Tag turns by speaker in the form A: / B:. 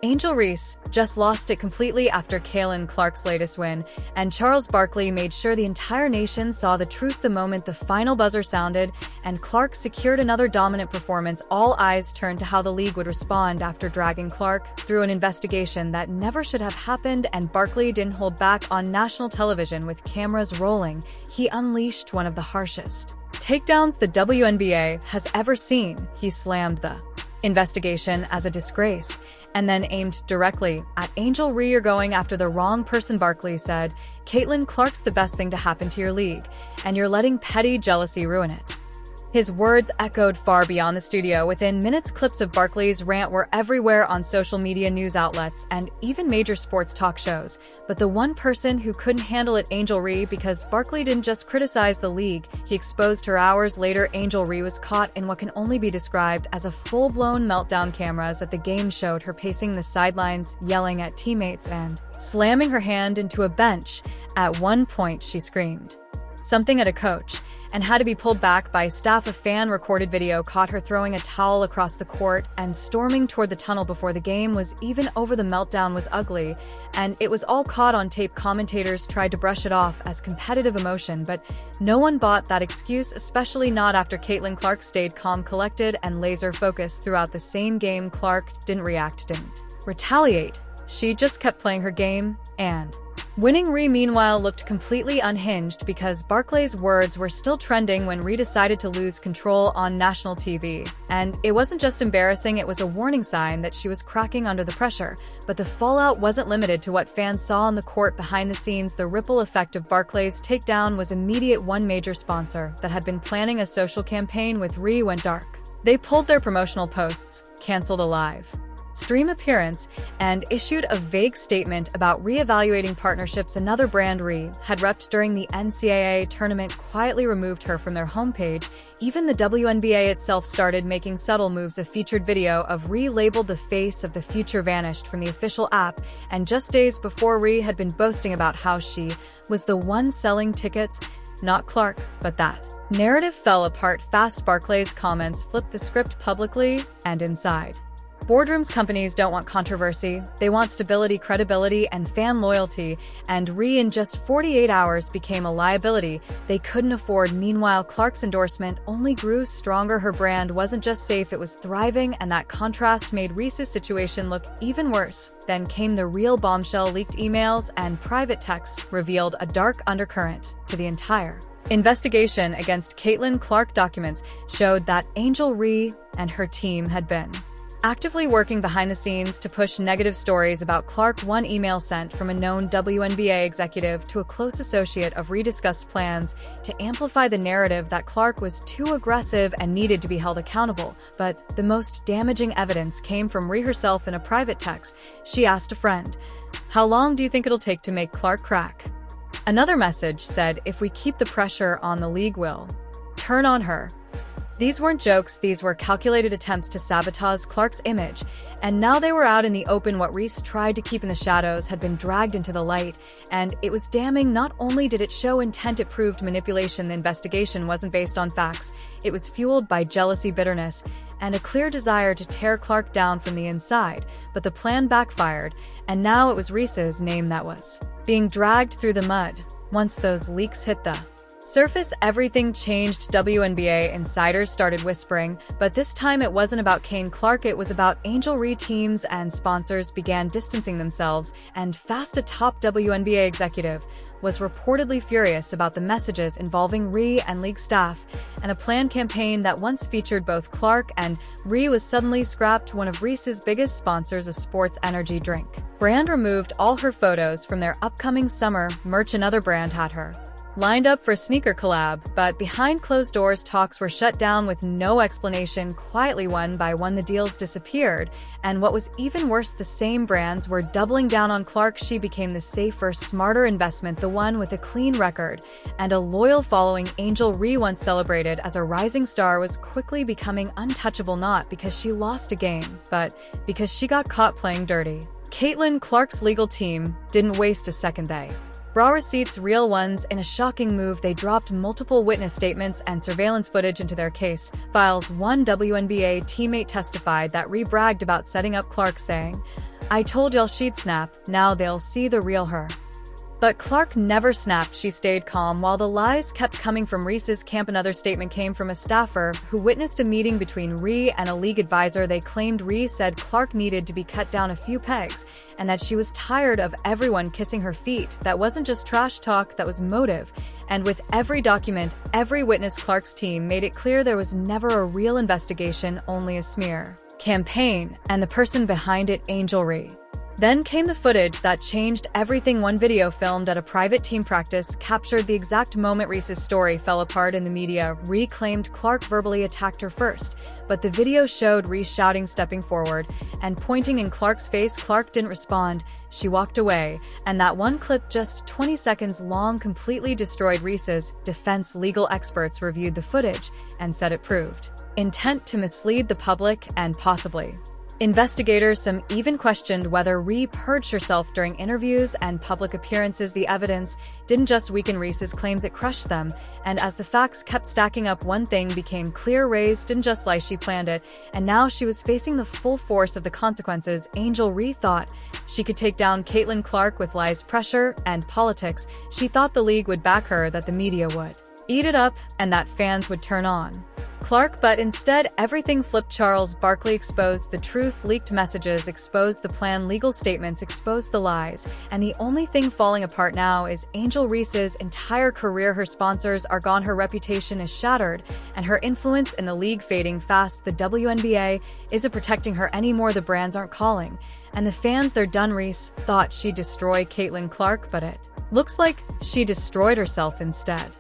A: Angel Reese just lost it completely after Caitlin Clark's latest win, and Charles Barkley made sure the entire nation saw the truth the moment the final buzzer sounded and Clark secured another dominant performance. All eyes turned to how the league would respond after dragging Clark through an investigation that never should have happened, and Barkley didn't hold back on national television with cameras rolling. He unleashed one of the harshest takedowns the WNBA has ever seen. He slammed the investigation as a disgrace and then aimed directly at Angel Reese. "You're going after the wrong person," Barkley said. "Caitlin Clark's the best thing to happen to your league, and you're letting petty jealousy ruin it." His words echoed far beyond the studio. Within minutes, clips of Barkley's rant were everywhere on social media, news outlets, and even major sports talk shows. But the one person who couldn't handle it, Angel Reese, because Barkley didn't just criticize the league, he exposed her. Hours later, Angel Reese was caught in what can only be described as a full-blown meltdown. Cameras at the game showed her pacing the sidelines, yelling at teammates and slamming her hand into a bench. At one point, she screamed something at a coach and had to be pulled back by staff. A fan-recorded video caught her throwing a towel across the court and storming toward the tunnel before the game was even over. The meltdown was ugly, and it was all caught on tape. Commentators tried to brush it off as competitive emotion, but no one bought that excuse, especially not after Caitlin Clark stayed calm, collected, and laser-focused throughout the same game. Clark didn't react, didn't retaliate. She just kept playing her game and winning. Reese, meanwhile, looked completely unhinged because Barkley's words were still trending when Reese decided to lose control on national TV. And it wasn't just embarrassing, it was a warning sign that she was cracking under the pressure. But the fallout wasn't limited to what fans saw on the court. Behind the scenes, the ripple effect of Barkley's takedown was immediate. One major sponsor that had been planning a social campaign with Reese went dark. They pulled their promotional posts, canceled a live stream appearance, and issued a vague statement about re-evaluating partnerships. Another brand Reese had repped during the NCAA tournament quietly removed her from their homepage. Even the WNBA itself started making subtle moves. A featured video of Reese labeled "the face of the future" vanished from the official app, and just days before, Reese had been boasting about how she was the one selling tickets, not Clark. But that narrative fell apart fast. Barkley's comments flipped the script publicly and inside boardrooms. Companies don't want controversy, they want stability, credibility, and fan loyalty, and Reese in just 48 hours became a liability they couldn't afford. Meanwhile, Clark's endorsement only grew stronger. Her brand wasn't just safe, it was thriving, and that contrast made Reese's situation look even worse. Then came the real bombshell. Leaked emails and private texts revealed a dark undercurrent to the entire investigation against Caitlin Clark. Documents showed that Angel Reese and her team had been actively working behind the scenes to push negative stories about Clark. One email sent from a known WNBA executive to a close associate of Reese discussed plans to amplify the narrative that Clark was too aggressive and needed to be held accountable. But the most damaging evidence came from Reese herself. In a private text, she asked a friend, "How long do you think it'll take to make Clark crack?" Another message said, "If we keep the pressure on, the league will turn on her." These weren't jokes, these were calculated attempts to sabotage Clark's image, and now they were out in the open. What Reese tried to keep in the shadows had been dragged into the light, and it was damning. Not only did it show intent, it proved manipulation. The investigation wasn't based on facts, it was fueled by jealousy, bitterness, and a clear desire to tear Clark down from the inside. But the plan backfired, and now it was Reese's name that was being dragged through the mud. Once those leaks hit the surface, everything changed. WNBA insiders started whispering, but this time it wasn't about Caitlin Clark, it was about Angel Reese. Teams and sponsors began distancing themselves, and fast. A top WNBA executive was reportedly furious about the messages involving Reese and league staff, and a planned campaign that once featured both Clark and Reese was suddenly scrapped. One of Reese's biggest sponsors, a sports energy drink brand, removed all her photos from their upcoming summer merch. Another brand had her lined up for a sneaker collab, but behind closed doors, talks were shut down with no explanation. Quietly, one by one, the deals disappeared, and what was even worse, the same brands were doubling down on Clark. She became the safer, smarter investment, the one with a clean record and a loyal following. Angel Reese, once celebrated as a rising star, was quickly becoming untouchable, not because she lost a game, but because she got caught playing dirty. Caitlin Clark's legal team didn't waste a second. They raw receipts, real ones. In a shocking move, they dropped multiple witness statements and surveillance footage into their case files. One WNBA teammate testified that Reese bragged about setting up Clark, saying, "I told y'all she'd snap, now they'll see the real her." But Clark never snapped. She stayed calm while the lies kept coming from Reese's camp. Another statement came from a staffer who witnessed a meeting between Ree and a league advisor. They claimed Ree said Clark needed to be cut down a few pegs and that she was tired of everyone kissing her feet. That wasn't just trash talk, that was motive. And with every document, every witness, Clark's team made it clear there was never a real investigation, only a smear campaign, and the person behind it, Angel Reese. Then came the footage that changed everything. One video filmed at a private team practice captured the exact moment Reese's story fell apart in the media. Ree claimed Clark verbally attacked her first, but the video showed Reese shouting, stepping forward, and pointing in Clark's face. Clark didn't respond. She walked away, and that one clip, just 20 seconds long, completely destroyed Reese's defense. Legal experts reviewed the footage and said it proved intent to mislead the public and possibly investigators. Some even questioned whether Ree purged herself during interviews and public appearances. The evidence didn't just weaken Reese's claims, it crushed them. And as the facts kept stacking up, one thing became clear: Reese didn't just lie, she planned it. And now she was facing the full force of the consequences. Angel Reese thought she could take down Caitlin Clark with lies, pressure, and politics. She thought the league would back her, that the media would eat it up, and that fans would turn on Clark, but instead everything flipped. Charles Barkley exposed the truth, leaked messages, exposed the plan, legal statements, exposed the lies, and the only thing falling apart now is Angel Reese's entire career. Her sponsors are gone, her reputation is shattered, and her influence in the league fading fast. The WNBA isn't protecting her anymore, the brands aren't calling, and the fans, they're done. Reese thought she'd destroy Caitlin Clark, but it looks like she destroyed herself instead.